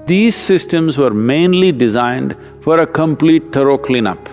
These systems were mainly designed for a complete thorough cleanup.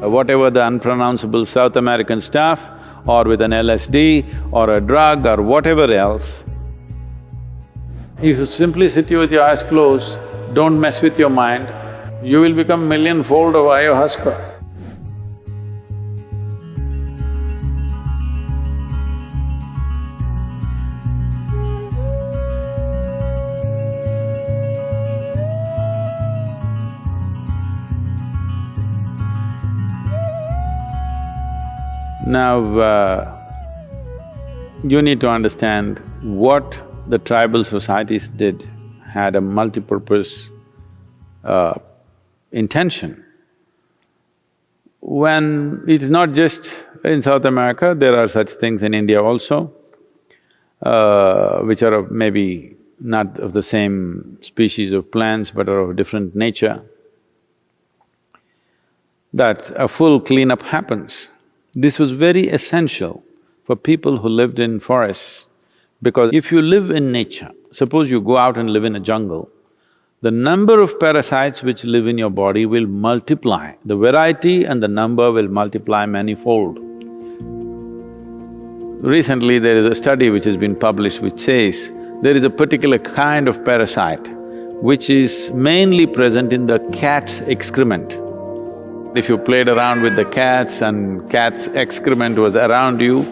Whatever the unpronounceable South American stuff, or with an LSD or a drug or whatever else, if you simply sit with your eyes closed, don't mess with your mind, you will become millionfold of ayahuasca. Now, you need to understand what the tribal societies did had a multi-purpose intention. When it's not just in South America, there are such things in India also, which are of maybe not of the same species of plants but are of different nature, that a full cleanup happens. This was very essential for people who lived in forests, because if you live in nature, suppose you go out and live in a jungle, the number of parasites which live in your body will multiply, the variety and the number will multiply manifold. Recently there is a study which has been published which says there is a particular kind of parasite which is mainly present in the cat's excrement. If you played around with the cats and cat's excrement was around you,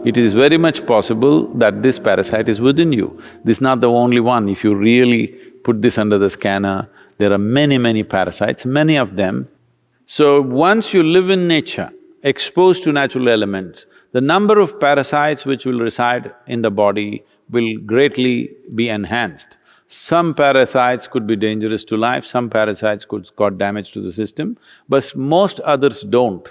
it is very much possible that this parasite is within you. This is not the only one. If you really put this under the scanner, there are many parasites, many of them. So once you live in nature, exposed to natural elements, the number of parasites which will reside in the body will greatly be enhanced. Some parasites could be dangerous to life, some parasites could cause damage to the system, but most others don't.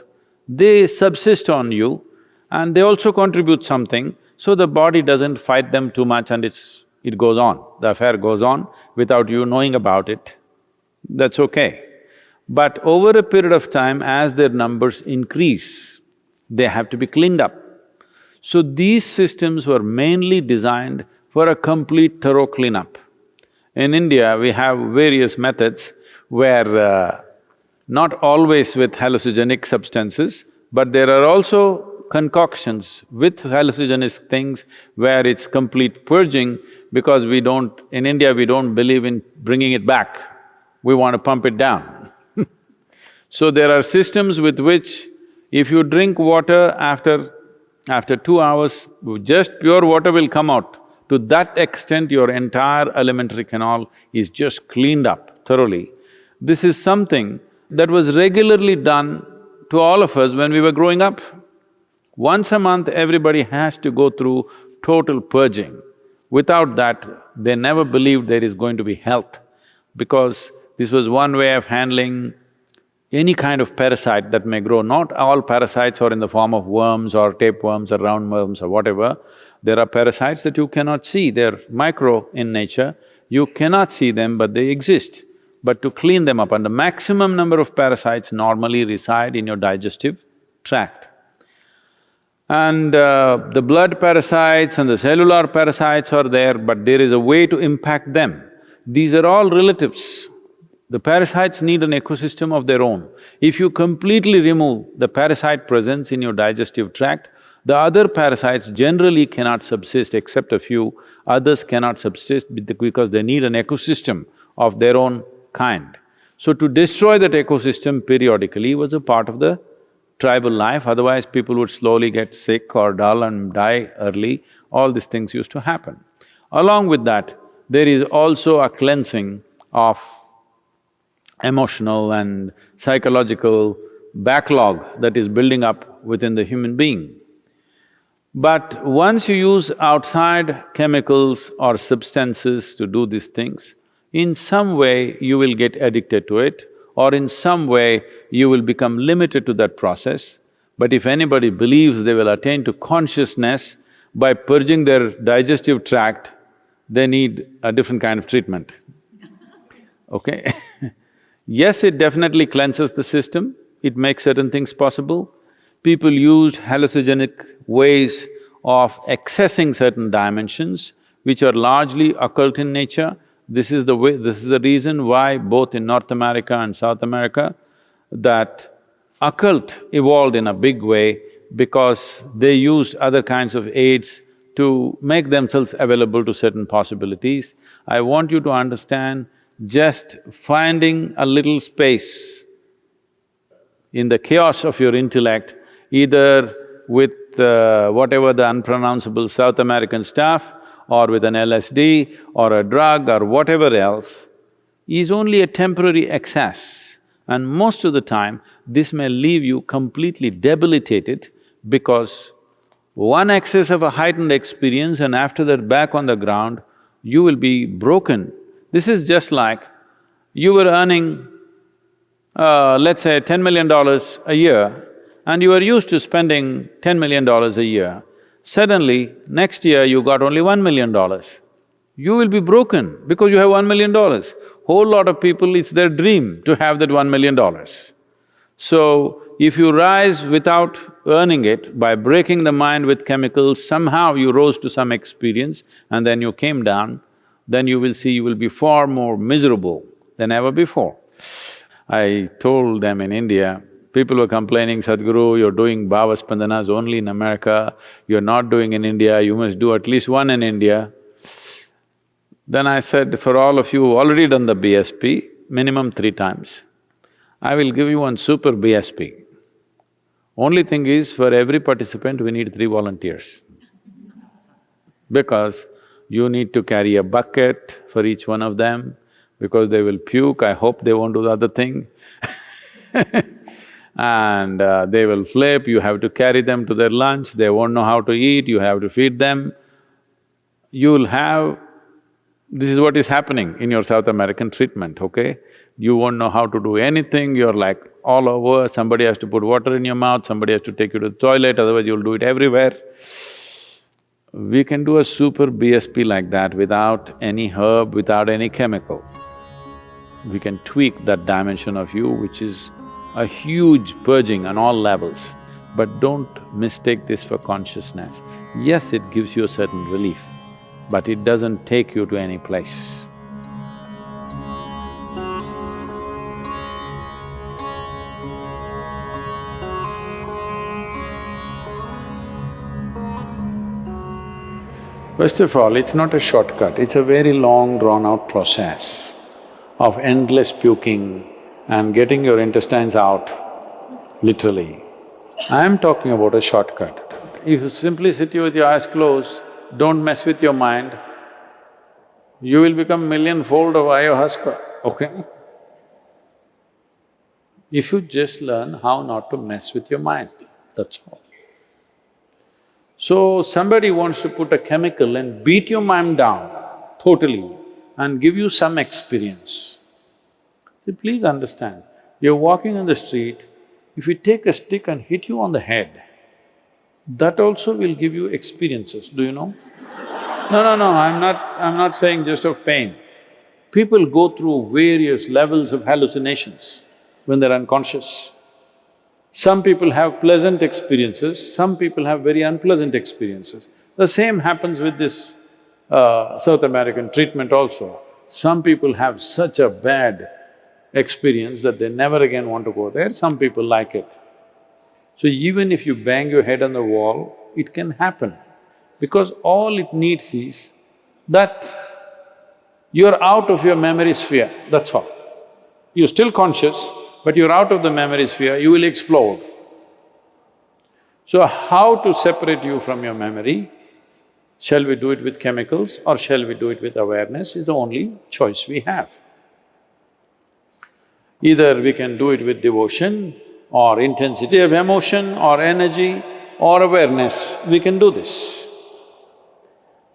They subsist on you and they also contribute something, so the body doesn't fight them too much and it goes on, the affair goes on without you knowing about it. That's okay. But over a period of time, as their numbers increase, they have to be cleaned up. So these systems were mainly designed for a complete thorough cleanup. In India, we have various methods where not always with hallucinogenic substances, but there are also concoctions with hallucinogenic things where it's complete purging, because in India we don't believe in bringing it back, we want to pump it down. So there are systems with which if you drink water after 2 hours, just pure water will come out. To that extent, your entire alimentary canal is just cleaned up thoroughly. This is something that was regularly done to all of us when we were growing up. Once a month, everybody has to go through total purging. Without that, they never believed there is going to be health, because this was one way of handling any kind of parasite that may grow. Not all parasites are in the form of worms or tapeworms or roundworms or whatever. There are parasites that you cannot see, they're micro in nature, you cannot see them but they exist. But to clean them up, and the maximum number of parasites normally reside in your digestive tract. And the blood parasites and the cellular parasites are there, but there is a way to impact them. These are all relatives. The parasites need an ecosystem of their own. If you completely remove the parasite presence in your digestive tract, the other parasites generally cannot subsist, except a few. Others cannot subsist because they need an ecosystem of their own kind. So to destroy that ecosystem periodically was a part of the tribal life, otherwise people would slowly get sick or dull and die early. All these things used to happen. Along with that, there is also a cleansing of emotional and psychological backlog that is building up within the human being. But once you use outside chemicals or substances to do these things, in some way you will get addicted to it, or in some way you will become limited to that process. But if anybody believes they will attain to consciousness by purging their digestive tract, they need a different kind of treatment, okay? Yes, it definitely cleanses the system, it makes certain things possible. People used hallucinogenic ways of accessing certain dimensions which are largely occult in nature. This is the reason why both in North America and South America, that occult evolved in a big way because they used other kinds of aids to make themselves available to certain possibilities. I want you to understand, just finding a little space in the chaos of your intellect, either with whatever the unpronounceable South American stuff, or with an LSD or a drug or whatever else, is only a temporary excess. And most of the time, this may leave you completely debilitated because one excess of a heightened experience and after that back on the ground, you will be broken. This is just like you were earning, let's say $10 million a year, and you are used to spending $10 million a year. Suddenly, next year you got only $1 million. You will be broken because you have $1 million. Whole lot of people, it's their dream to have that $1 million. So, if you rise without earning it, by breaking the mind with chemicals, somehow you rose to some experience and then you came down, then you will see you will be far more miserable than ever before. I told them in India, people were complaining, Sadhguru, you're doing Bhava Spandanas only in America, you're not doing in India, you must do at least one in India. Then I said, for all of you who already done the BSP, minimum 3 times, I will give you one super BSP. Only thing is, for every participant, we need 3 volunteers. Because you need to carry a bucket for each one of them, because they will puke, I hope they won't do the other thing and they will flip, you have to carry them to their lunch, they won't know how to eat, you have to feed them. You'll have… this is what is happening in your South American treatment, okay? You won't know how to do anything, you're like all over, somebody has to put water in your mouth, somebody has to take you to the toilet, otherwise you'll do it everywhere. We can do a super BSP like that without any herb, without any chemical. We can tweak that dimension of you, which is a huge purging on all levels. But don't mistake this for consciousness. Yes, it gives you a certain relief, but it doesn't take you to any place. First of all, it's not a shortcut, it's a very long drawn-out process of endless puking and getting your intestines out, literally. I'm talking about a shortcut. If you simply sit here with your eyes closed, don't mess with your mind, you will become millionfold of ayahuasca, okay? You should just learn how not to mess with your mind, that's all. So, somebody wants to put a chemical and beat your mind down totally and give you some experience. See, please understand, you're walking on the street, if you take a stick and hit you on the head, that also will give you experiences, do you know? No, I'm not saying just of pain. People go through various levels of hallucinations when they're unconscious. Some people have pleasant experiences, some people have very unpleasant experiences. The same happens with this South American treatment also. Some people have such a bad experience that they never again want to go there, some people like it. So even if you bang your head on the wall, it can happen, because all it needs is that you're out of your memory sphere, that's all. You're still conscious, but you're out of the memory sphere, you will explode. So how to separate you from your memory? Shall we do it with chemicals or shall we do it with awareness is the only choice we have. Either we can do it with devotion or intensity of emotion or energy or awareness, we can do this.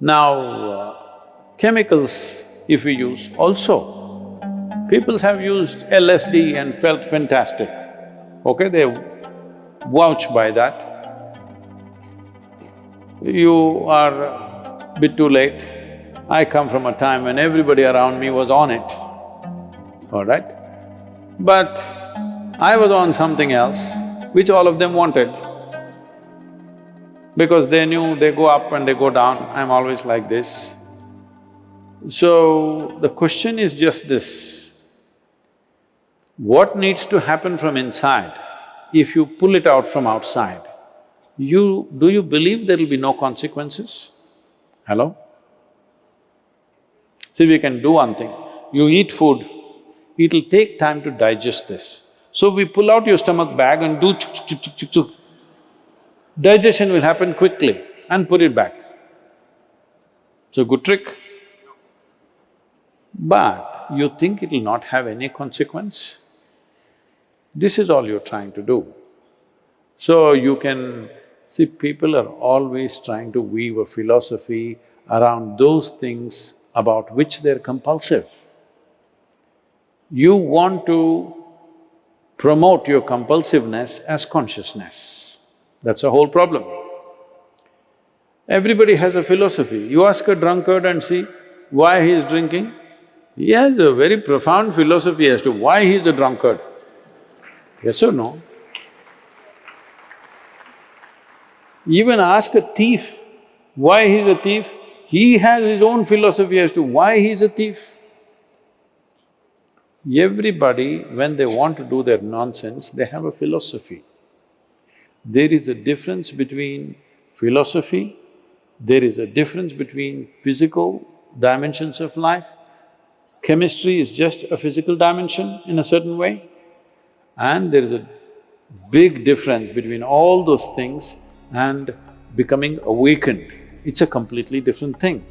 Now, chemicals if we use also, people have used LSD and felt fantastic, okay, they vouch by that. You are a bit too late. I come from a time when everybody around me was on it, all right? But I was on something else, which all of them wanted. Because they knew they go up and they go down, I'm always like this. So, the question is just this: what needs to happen from inside if you pull it out from outside? Do you believe there will be no consequences? Hello? See, we can do one thing. You eat food, it'll take time to digest this. So we pull out your stomach bag and do chuk chuk chuk chuk chuk chuk. Digestion will happen quickly and put it back. It's a good trick. But you think it'll not have any consequence? This is all you're trying to do. So you can… see, people are always trying to weave a philosophy around those things about which they're compulsive. You want to promote your compulsiveness as consciousness. That's the whole problem. Everybody has a philosophy. You ask a drunkard and see why he is drinking, he has a very profound philosophy as to why he is a drunkard. Yes or no? Even ask a thief why he's a thief, he has his own philosophy as to why he's a thief. Everybody, when they want to do their nonsense, they have a philosophy. There is a difference between philosophy, there is a difference between physical dimensions of life. Chemistry is just a physical dimension in a certain way, and there is a big difference between all those things and becoming awakened. It's a completely different thing.